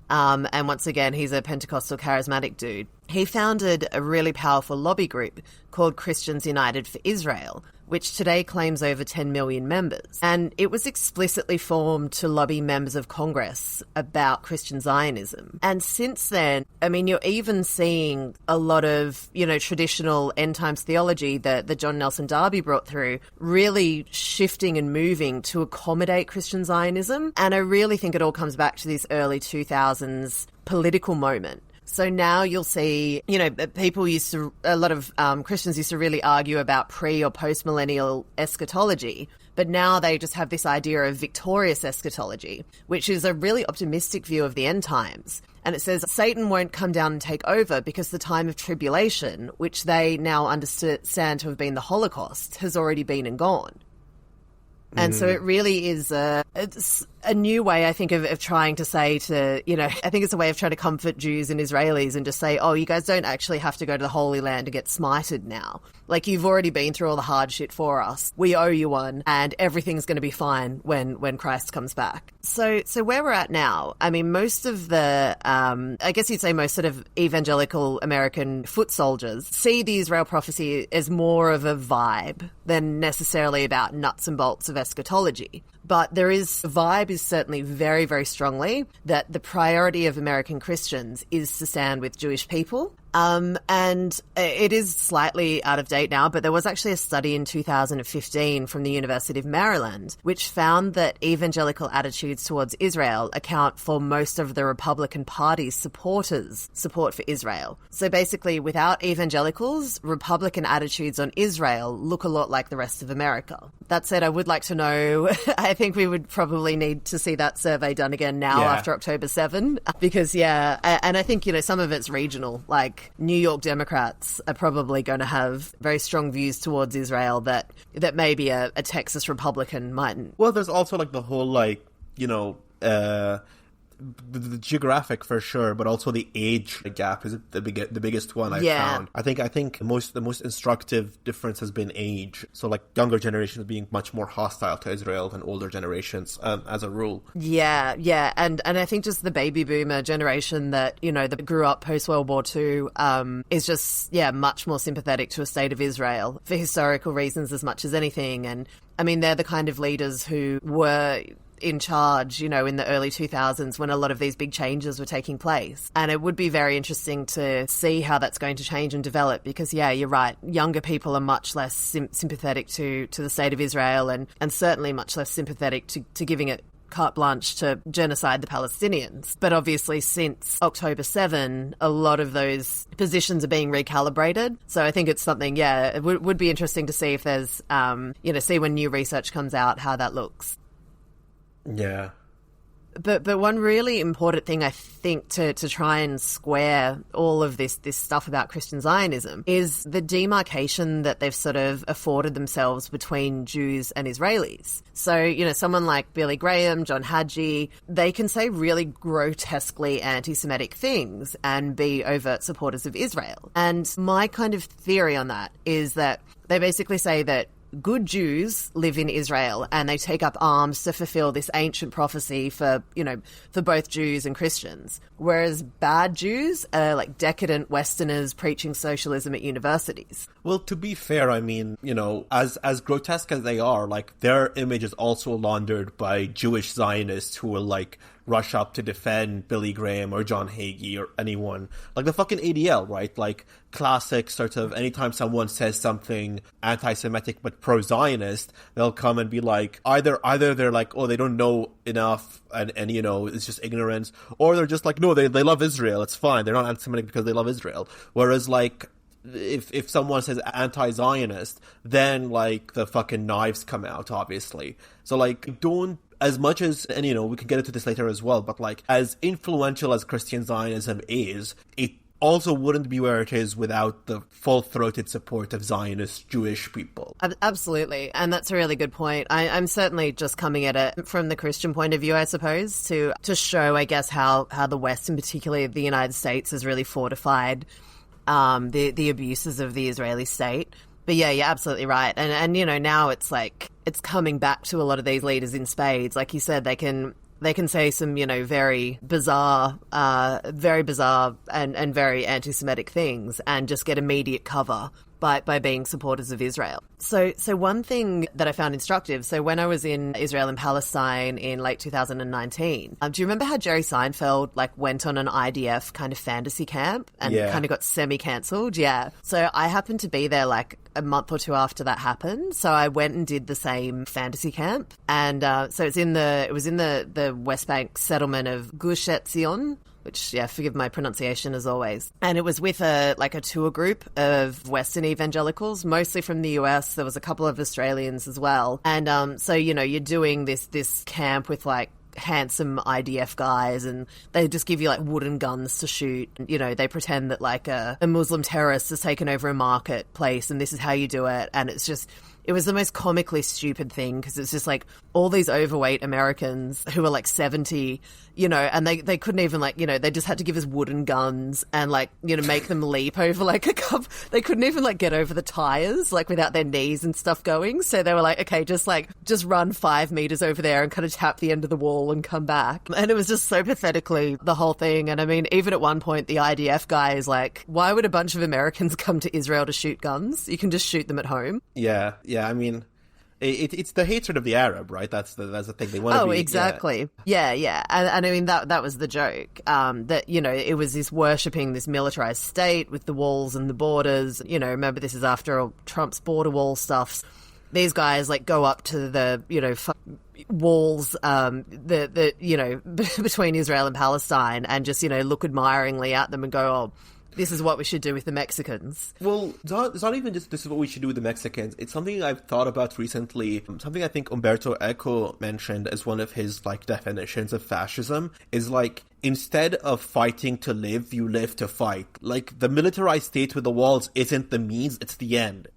Speaker 1: And once again, he's a Pentecostal charismatic dude. He founded a really powerful lobby group called Christians United for Israel, which today claims over 10 million members. And it was explicitly formed to lobby members of Congress about Christian Zionism. And since then, you're even seeing a lot of, traditional end times theology that John Nelson Darby brought through really shifting and moving to accommodate Christian Zionism. And I really think it all comes back to this early 2000s political moment. So now you'll see, a lot of Christians used to really argue about pre or post-millennial eschatology, but now they just have this idea of victorious eschatology, which is a really optimistic view of the end times. And it says Satan won't come down and take over because the time of tribulation, which they now understand to have been the Holocaust, has already been and gone. And so it really is it's a new way, I think, of trying to say to, I think it's a way of trying to comfort Jews and Israelis and just say, oh, you guys don't actually have to go to the Holy Land to get smited now. You've already been through all the hard shit for us. We owe you one, and everything's going to be fine when Christ comes back. So where we're at now, most of the, I guess you'd say most sort of evangelical American foot soldiers see the Israel prophecy as more of a vibe than necessarily about nuts and bolts of eschatology. But vibe is certainly very, very strongly that the priority of American Christians is to stand with Jewish people. And it is slightly out of date now, but there was actually a study in 2015 from the University of Maryland, which found that evangelical attitudes towards Israel account for most of the Republican Party's support for Israel. So basically, without evangelicals, Republican attitudes on Israel look a lot like the rest of America. That said, I would like to know, I think we would probably need to see that survey done again now after October 7, because, and I think, some of it's regional, New York Democrats are probably going to have very strong views towards Israel that maybe a Texas Republican mightn't.
Speaker 2: Well, there's also the whole the geographic for sure, but also the age gap is the biggest one I've found. I think the most instructive difference has been age. So younger generations being much more hostile to Israel than older generations as a rule.
Speaker 1: Yeah, and I think just the baby boomer generation that that grew up post World War II is just much more sympathetic to a state of Israel for historical reasons as much as anything. And they're the kind of leaders who were in charge, in the early 2000s when a lot of these big changes were taking place. And it would be very interesting to see how that's going to change and develop because, you're right, younger people are much less sympathetic to the state of Israel and certainly much less sympathetic to giving it carte blanche to genocide the Palestinians. But obviously since October 7, a lot of those positions are being recalibrated. So I think it's something, it would be interesting to see if there's, see when new research comes out how that looks.
Speaker 2: Yeah.
Speaker 1: But one really important thing I think to try and square all of this stuff about Christian Zionism is the demarcation that they've sort of afforded themselves between Jews and Israelis. So, someone like Billy Graham, John Hagee, they can say really grotesquely anti-Semitic things and be overt supporters of Israel. And my kind of theory on that is that they basically say that good Jews live in Israel and they take up arms to fulfill this ancient prophecy for both Jews and Christians. Whereas bad Jews are decadent Westerners preaching socialism at universities.
Speaker 2: Well, to be fair, I mean, as grotesque as they are, like, their image is also laundered by Jewish Zionists who will, like, rush up to defend Billy Graham or John Hagee or anyone. Like the fucking ADL, right? Like, classic sort of, anytime someone says something anti-Semitic but pro-Zionist, they'll come and be like, either they're like, oh, they don't know enough and it's just ignorance, or they're just like, no, they love Israel, it's fine, they're not anti-Semitic because they love Israel. Whereas, like, if someone says anti-Zionist, then, like, the fucking knives come out, obviously. So, like, don't, as much as, and we can get into this later as well, but, like, as influential as Christian Zionism is, it also wouldn't be where it is without the full-throated support of Zionist Jewish people.
Speaker 1: Absolutely. And that's a really good point. I'm certainly just coming at it from the Christian point of view, I suppose, to show, I guess, how the West, and particularly the United States, has really fortified the abuses of the Israeli state. But yeah, you're absolutely right. And now it's like, it's coming back to a lot of these leaders in spades. Like you said, they can say some, very bizarre and very anti-Semitic things and just get immediate cover by being supporters of Israel. So one thing that I found instructive, so when I was in Israel and Palestine in late 2019, do you remember how Jerry Seinfeld, like, went on an IDF kind of fantasy camp and kind of got semi-cancelled? Yeah. So I happened to be there, like, a month or two after that happened. So I went and did the same fantasy camp. And so it was in the West Bank settlement of Gush Etzion, which, forgive my pronunciation as always. And it was with a tour group of Western evangelicals, mostly from the US. There was a couple of Australians as well. And so, you're doing this camp with, like, handsome IDF guys, and they just give you, like, wooden guns to shoot. They pretend that, like, a Muslim terrorist has taken over a marketplace and this is how you do it. And it's just, it was the most comically stupid thing, because it's just like all these overweight Americans who are like 70, and they couldn't even, like, they just had to give us wooden guns and, like, make them leap over like a cup. They couldn't even, like, get over the tires, like, without their knees and stuff going. So they were like, okay, just run 5 meters over there and kind of tap the end of the wall and come back. And it was just so pathetically the whole thing. And I mean, even at one point, the IDF guy is like, why would a bunch of Americans come to Israel to shoot guns? You can just shoot them at home.
Speaker 2: Yeah, I mean, it's the hatred of the Arab, right? That's the thing they want to be.
Speaker 1: Oh, exactly. Yeah. And I mean, that was the joke. That, it was this worshipping this militarized state with the walls and the borders. Remember, this is after Trump's border wall stuff. These guys, like, go up to the, walls, between Israel and Palestine, and just, look admiringly at them and go, oh, this is what we should do with the Mexicans.
Speaker 2: Well, it's not even just this is what we should do with the Mexicans. It's something I've thought about recently. Something I think Umberto Eco mentioned as one of his, like, definitions of fascism is, like, instead of fighting to live, you live to fight. Like, the militarized state with the walls isn't the means, it's the end.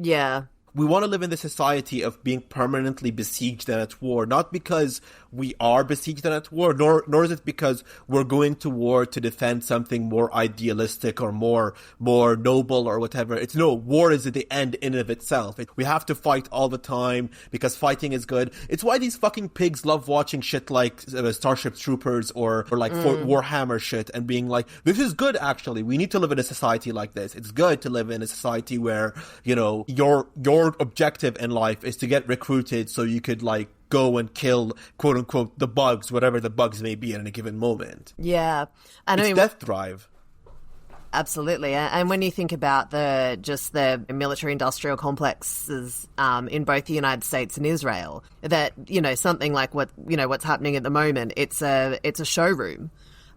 Speaker 1: Yeah.
Speaker 2: We want to live in the society of being permanently besieged and at war, not because we are besieged and at war, nor is it because we're going to war to defend something more idealistic or more noble or whatever. It's no, war is the end in and of itself. We have to fight all the time because fighting is good. It's why these fucking pigs love watching shit like Starship Troopers or like Warhammer shit and being like, this is good actually. We need to live in a society like this. It's good to live in a society where, your objective in life is to get recruited so you could, like, go and kill, quote unquote, the bugs, whatever the bugs may be at any given moment.
Speaker 1: Yeah. And
Speaker 2: it's death drive.
Speaker 1: Absolutely. And when you think about the military industrial complexes in both the United States and Israel, that, something like what's happening at the moment, it's a showroom.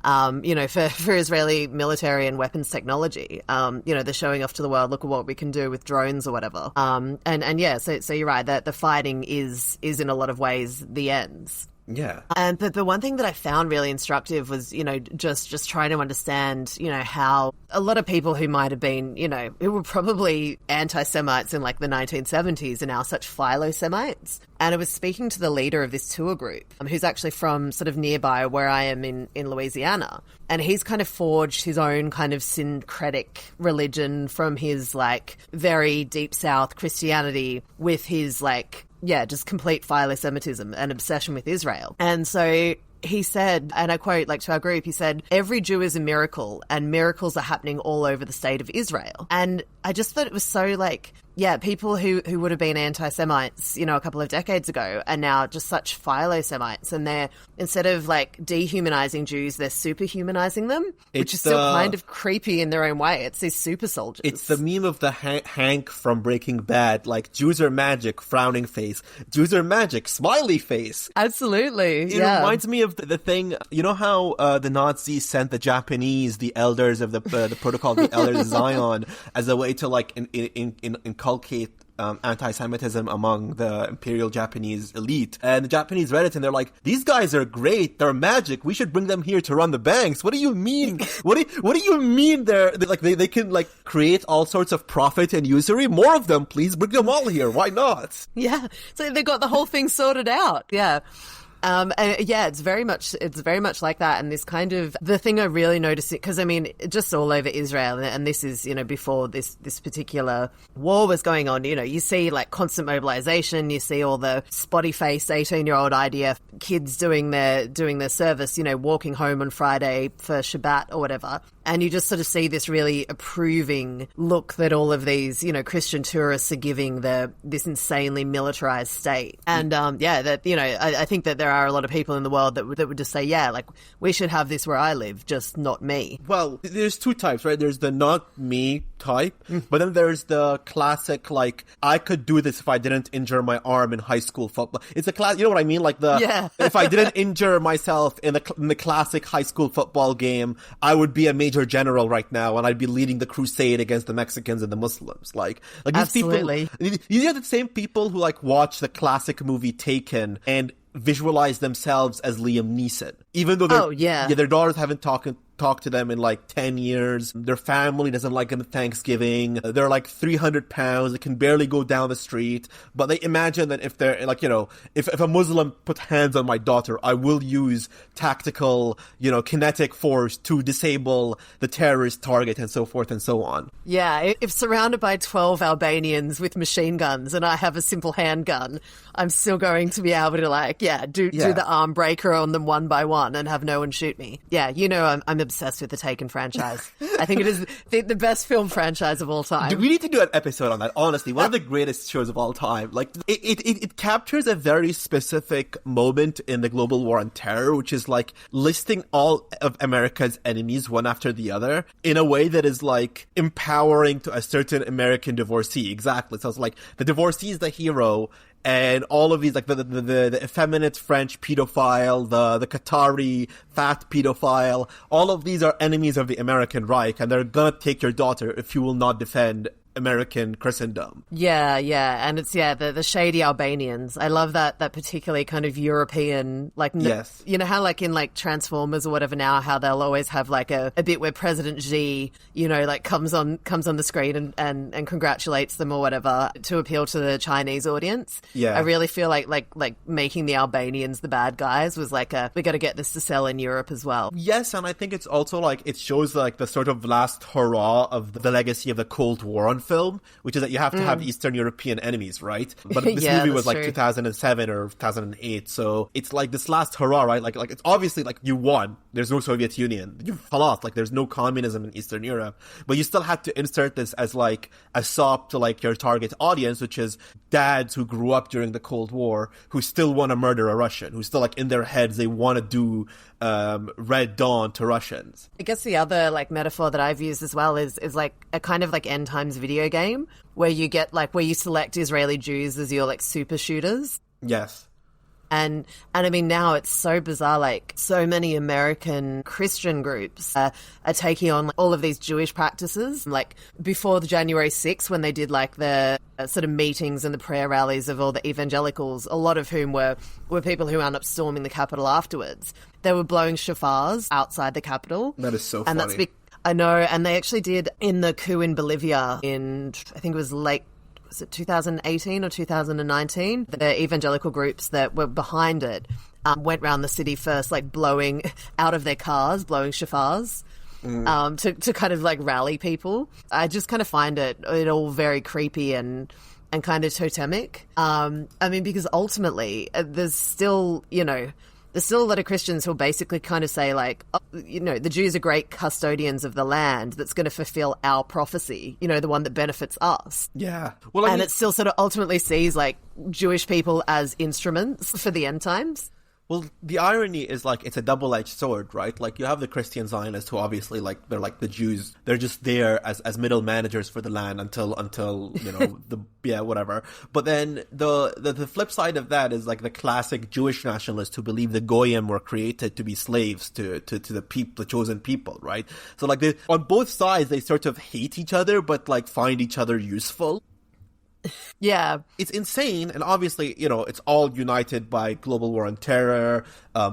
Speaker 1: For Israeli military and weapons technology, they're showing off to the world, look at what we can do with drones or whatever. So you're right, that the fighting is in a lot of ways the ends.
Speaker 2: Yeah.
Speaker 1: But the one thing that I found really instructive was, just trying to understand, how a lot of people who might have been, who were probably anti-Semites in, like, the 1970s are now such philo-Semites. And I was speaking to the leader of this tour group, who's actually from sort of nearby where I am in Louisiana. And he's kind of forged his own kind of syncretic religion from his, like, very deep South Christianity with his, like, just complete philo-Semitism and obsession with Israel. And so he said, and I quote, like, to our group, he said, "Every Jew is a miracle, and miracles are happening all over the state of Israel." And I just thought it was so, like, yeah, people who would have been anti-Semites, you know, a couple of decades ago are now just such philo-Semites, and they're, instead of, like, dehumanizing Jews, they're superhumanizing them, which is still kind of creepy in their own way. It's these super soldiers.
Speaker 2: It's the meme of the Hank from Breaking Bad, like, Jews are magic, frowning face. Jews are magic, smiley face.
Speaker 1: Absolutely,
Speaker 2: It reminds me of the thing, you know how the Nazis sent the Japanese, the elders of the protocol of the Elders of Zion, as a way to, like, inculcate anti-Semitism among the imperial Japanese elite. And the Japanese read it and they're like, these guys are great, they're magic, we should bring them here to run the banks. What do you mean? What do you mean they can, like, create all sorts of profit and usury? More of them, please, bring them all here. Why not?
Speaker 1: Yeah. So they got the whole thing sorted out. Yeah. And yeah, it's very much like that. And this kind of, the thing I really noticed, because I mean, just all over Israel, and this is, you know, before this particular war was going on, you know, you see like constant mobilization, you see all the spotty faced 18-year-old IDF kids doing their service, you know, walking home on Friday for Shabbat or whatever. And you just sort of see this really approving look that all of these, you know, Christian tourists are giving this insanely militarized state. And, yeah, that, you know, I think that there are a lot of people in the world that would just say, yeah, like, we should have this where I live, just not me.
Speaker 2: Well, there's two types, right? There's the not me type, but then there's the classic, like, I could do this if I didn't injure my arm in high school football. It's a class, you know what I mean? Like if I didn't injure myself in the classic high school football game, I would be a major general right now, and I'd be leading the crusade against the Mexicans and the Muslims. Like these
Speaker 1: Absolutely.
Speaker 2: people, you are the same people who, like, watch the classic movie Taken and visualize themselves as Liam Neeson, even though their daughters haven't talked to them in like 10 years. Their family doesn't like them at Thanksgiving. They're like 300 pounds. They can barely go down the street. But they imagine that if they're like, you know, if a Muslim put hands on my daughter, I will use tactical, you know, kinetic force to disable the terrorist target and so forth and so on.
Speaker 1: Yeah, if surrounded by 12 Albanians with machine guns and I have a simple handgun, I'm still going to be able to, like, do the arm breaker on them one by one and have no one shoot me. Yeah, you know, I'm obsessed with the Taken franchise. I think it is the best film franchise of all time.
Speaker 2: We need to do an episode on that, honestly. One of the greatest shows of all time. Like, it captures a very specific moment in the global war on terror, which is, like, listing all of America's enemies one after the other in a way that is, like, empowering to a certain American divorcee. Exactly. So it's like, the divorcee is the hero, and all of these, like, the effeminate French pedophile, the Qatari fat pedophile, all of these are enemies of the American Reich, and they're gonna take your daughter if you will not defend American Christendom.
Speaker 1: Yeah, and it's, the shady Albanians. I love that particularly kind of European, like,
Speaker 2: yes.
Speaker 1: You know how, like, in, like, Transformers or whatever now, how they'll always have, like, a bit where President Xi, you know, like, comes on the screen and congratulates them or whatever to appeal to the Chinese audience.
Speaker 2: Yeah.
Speaker 1: I really feel like making the Albanians the bad guys was like we got to get this to sell in Europe as well.
Speaker 2: Yes, and I think it's also, like, it shows, like, the sort of last hurrah of the legacy of the Cold War on film, which is that you have to have Eastern European enemies, right? But this movie was like true. 2007 or 2008, so it's like this last hurrah, right? Like it's obviously, like, you won. There's no Soviet Union. You lost. Like, there's no communism in Eastern Europe, but you still had to insert this as, like, a sop to, like, your target audience, which is dads who grew up during the Cold War, who still want to murder a Russian, who still, like, in their heads they want to do Red Dawn to Russians.
Speaker 1: I guess the other, like, metaphor that I've used as well is like a kind of like end times video game where you get, like, where you select Israeli Jews as your, like, super shooters.
Speaker 2: Yes.
Speaker 1: And I mean, now it's so bizarre, like, so many American Christian groups are taking on, like, all of these Jewish practices. Like, before the January 6th, when they did, like, the sort of meetings and the prayer rallies of all the evangelicals, a lot of whom were people who wound up storming the Capitol afterwards. They were blowing shofars outside the Capitol.
Speaker 2: That is so funny.
Speaker 1: I know, and they actually did in the coup in Bolivia in, I think it was late, was it 2018 or 2019? The evangelical groups that were behind it went around the city first, like, blowing out of their cars, blowing shofars. To kind of, like, rally people. I just kind of find it all very creepy and kind of totemic. I mean, because ultimately there's still, you know, there's still a lot of Christians who basically kind of say, like, oh, the Jews are great custodians of the land that's going to fulfill our prophecy, the one that benefits us.
Speaker 2: Yeah. Well, I mean,
Speaker 1: it still sort of ultimately sees, like, Jewish people as instruments for the end times.
Speaker 2: Well, the irony is, like, it's a double-edged sword, right? Like, you have the Christian Zionists who obviously, like, they're like the Jews. They're just there as middle managers for the land until whatever. But then the flip side of that is, like, the classic Jewish nationalists who believe the Goyim were created to be slaves to the chosen people, right? So, like, on both sides, they sort of hate each other, but, like, find each other useful.
Speaker 1: Yeah.
Speaker 2: It's insane, and obviously, it's all united by global war on terror,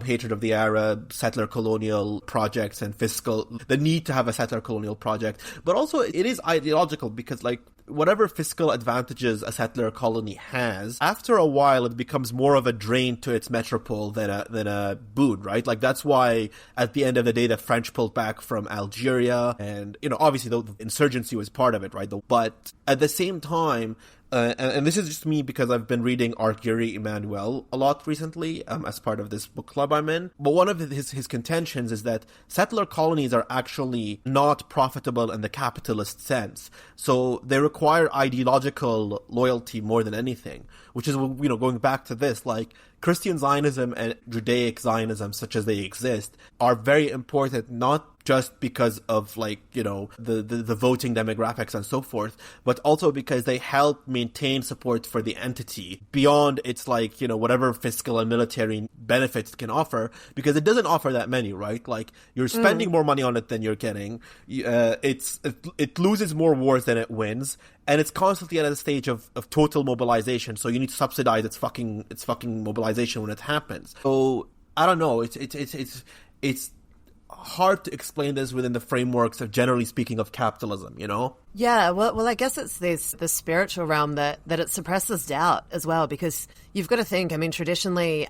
Speaker 2: hatred of the Arab, settler colonial projects, and the need to have a settler colonial project. But also, it is ideological because, like, whatever fiscal advantages a settler colony has, after a while it becomes more of a drain to its metropole than a boon, right? Like, that's why at the end of the day the French pulled back from Algeria, and obviously the insurgency was part of it, right? But at the same time, and this is just me because I've been reading Arguri Emmanuel a lot recently as part of this book club I'm in. But one of his contentions is that settler colonies are actually not profitable in the capitalist sense. So they require ideological loyalty more than anything, which is, going back to this, like, Christian Zionism and Judaic Zionism, such as they exist, are very important, not just because of, like, the voting demographics and so forth, but also because they help maintain support for the entity beyond its, like, whatever fiscal and military benefits it can offer, because it doesn't offer that many, right? Like, you're spending more money on it than you're getting. It loses more wars than it wins, and it's constantly at a stage of total mobilization. So you need to subsidize its fucking mobilization when it happens. So I don't know. It's hard to explain this within the frameworks of, generally speaking, of capitalism.
Speaker 1: Yeah, well, I guess it's the spiritual realm that it suppresses doubt as well, because you've got to think, traditionally,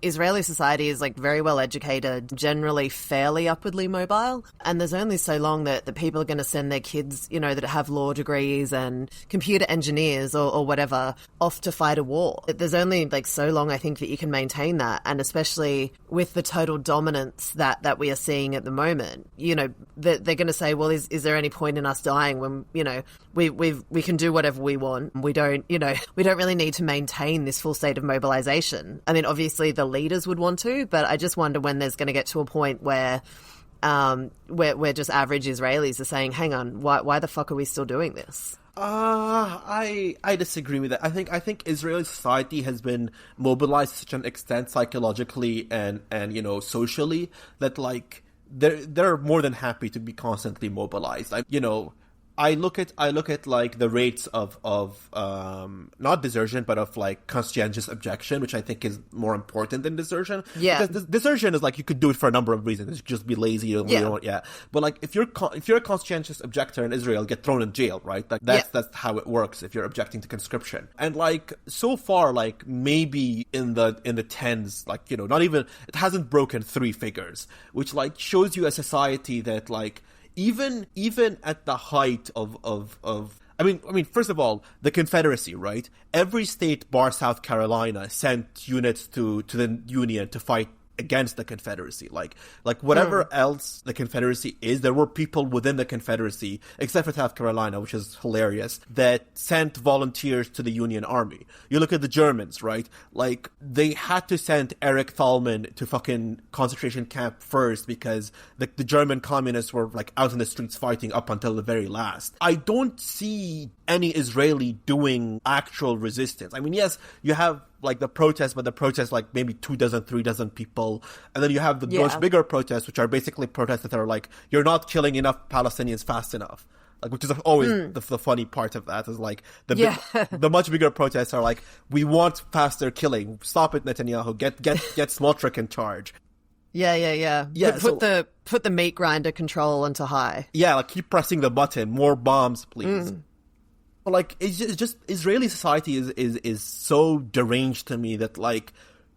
Speaker 1: Israeli society is, like, very well educated, generally fairly upwardly mobile, and there's only so long that the people are going to send their kids, that have law degrees and computer engineers or whatever off to fight a war. There's only, like, so long, I think, that you can maintain that, and especially with the total dominance that we are seeing at the moment, they're going to say, well, is there any point in us dying when we can do whatever we want? We don't really need to maintain this full state of mobilization. Obviously the leaders would want to, but I just wonder when there's going to get to a point where just average Israelis are saying, hang on, why the fuck are we still doing this?
Speaker 2: I disagree with that. I think Israeli society has been mobilized to such an extent psychologically and socially that, like, they're more than happy to be constantly mobilized. I look at like the rates of not desertion, but of, like, conscientious objection, which I think is more important than desertion.
Speaker 1: Yeah,
Speaker 2: because desertion is, like, you could do it for a number of reasons. You could just be lazy. Yeah. But, like, if you're a conscientious objector in Israel, get thrown in jail, right? Like, that's how it works if you're objecting to conscription. And, like, so far, like, maybe in the tens, like, not even, it hasn't broken 3 figures, which, like, shows you a society that, like, even at the height of first of all, the Confederacy, right? Every state bar South Carolina sent units to the Union to fight against the Confederacy. Like whatever else the Confederacy is, there were people within the Confederacy, except for South Carolina, which is hilarious, that sent volunteers to the Union Army. You look at the Germans, right? Like, they had to send Erich Thalmann to fucking concentration camp first because the German communists were, like, out in the streets fighting up until the very last. I don't see any Israeli doing actual resistance. Yes, you have, like, the protests, but the protests, like, maybe 2 dozen, 3 dozen people. And then you have the much bigger protests, which are basically protests that are like, you're not killing enough Palestinians fast enough. Like, which is always the funny part of that is, like, the much bigger protests are like, we want faster killing. Stop it, Netanyahu. Get Smotrich in charge.
Speaker 1: Yeah. Put the meat grinder control into high.
Speaker 2: Yeah, like, keep pressing the button. More bombs, please. But, like, it's just Israeli society is so deranged to me that, like,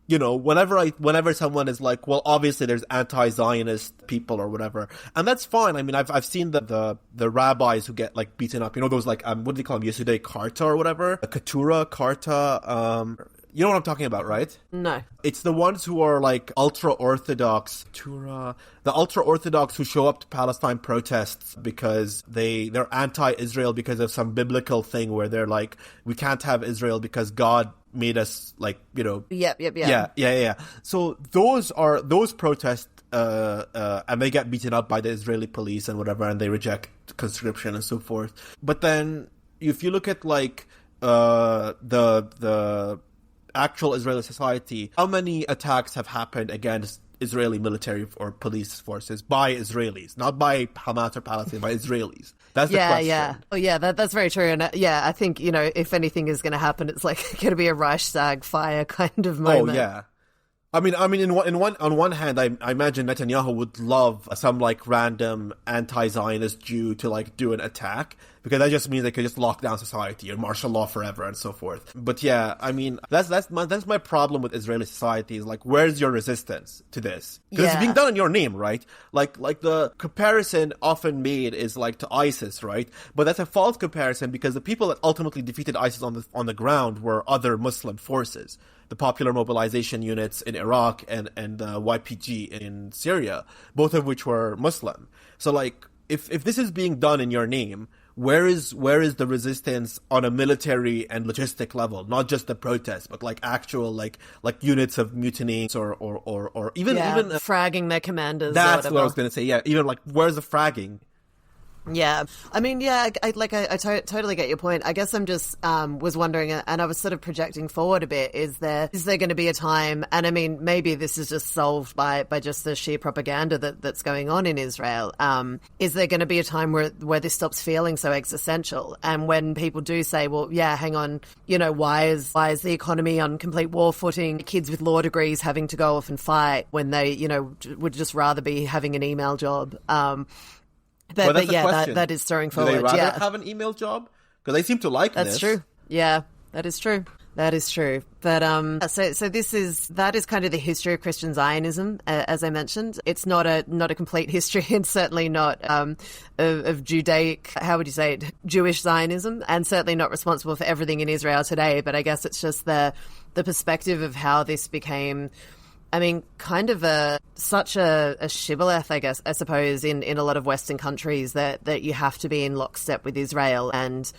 Speaker 2: whenever someone is like, well, obviously there's anti-Zionist people or whatever, and that's fine. I've seen the rabbis who get, like, beaten up. Those, like, what do they call them? Yesudei Karta or whatever? Karta. You know what I'm talking about, right?
Speaker 1: No.
Speaker 2: It's the ones who are like ultra-Orthodox, the ultra-Orthodox who show up to Palestine protests because they're anti-Israel because of some biblical thing where they're like, we can't have Israel because God made us like, you know.
Speaker 1: Yep.
Speaker 2: Yeah. So those protests, and they get beaten up by the Israeli police and whatever, and they reject conscription and so forth. But then if you look at like the actual Israeli society, how many attacks have happened against Israeli military or police forces by Israelis, not by Hamas or Palestine, by Israelis? That's the question.
Speaker 1: Yeah. Oh, yeah, that's very true. And I think, you know, if anything is going to happen, it's like going to be a Reichstag fire kind of moment.
Speaker 2: Oh, yeah. I mean, on one hand, I imagine Netanyahu would love some like random anti-Zionist Jew to like do an attack, because that just means they could just lock down society or martial law forever and so forth. But yeah, I mean, that's my problem with Israeli society is like, where's your resistance to this? Because it's being done in your name, right? Like the comparison often made is like to ISIS, right? But that's a false comparison, because the people that ultimately defeated ISIS on the ground were other Muslim forces. The Popular Mobilization Units in Iraq and YPG in Syria, both of which were Muslim. So like, if this is being done in your name, where is the resistance on a military and logistic level? Not just the protests, but like actual like units of mutiny or even
Speaker 1: fragging their commanders.
Speaker 2: That's what I was going to say. Yeah, even like, where's the fragging?
Speaker 1: Yeah. I mean, yeah, I totally get your point. I guess I'm just was wondering, and I was sort of projecting forward a bit, is there going to be a time, and I mean, maybe this is just solved by just the sheer propaganda that's going on in Israel. Is there going to be a time where this stops feeling so existential? And when people do say, well, yeah, hang on, you know, why is the economy on complete war footing? Kids with law degrees having to go off and fight when they, you know, would just rather be having an email job. But yeah, that is stirring forward.
Speaker 2: Do they rather have an email job? Because they seem to like this.
Speaker 1: That's true. Yeah, that is true. That is true. But so that is kind of the history of Christian Zionism, as I mentioned. It's not a complete history, and certainly not of Judaic, how would you say it, Jewish Zionism, and certainly not responsible for everything in Israel today. But I guess it's just the perspective of how this became, I mean, kind of such a shibboleth, I suppose, in a lot of Western countries that you have to be in lockstep with Israel. And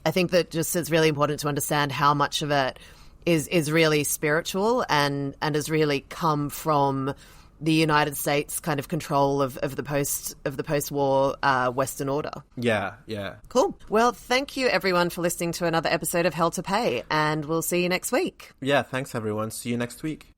Speaker 1: I think that just it's really important to understand how much of it is really spiritual and has really come from the United States kind of control of the post-war Western order.
Speaker 2: Yeah.
Speaker 1: Cool. Well, thank you everyone for listening to another episode of Hell to Pay, and we'll see you next week.
Speaker 2: Yeah, thanks everyone. See you next week.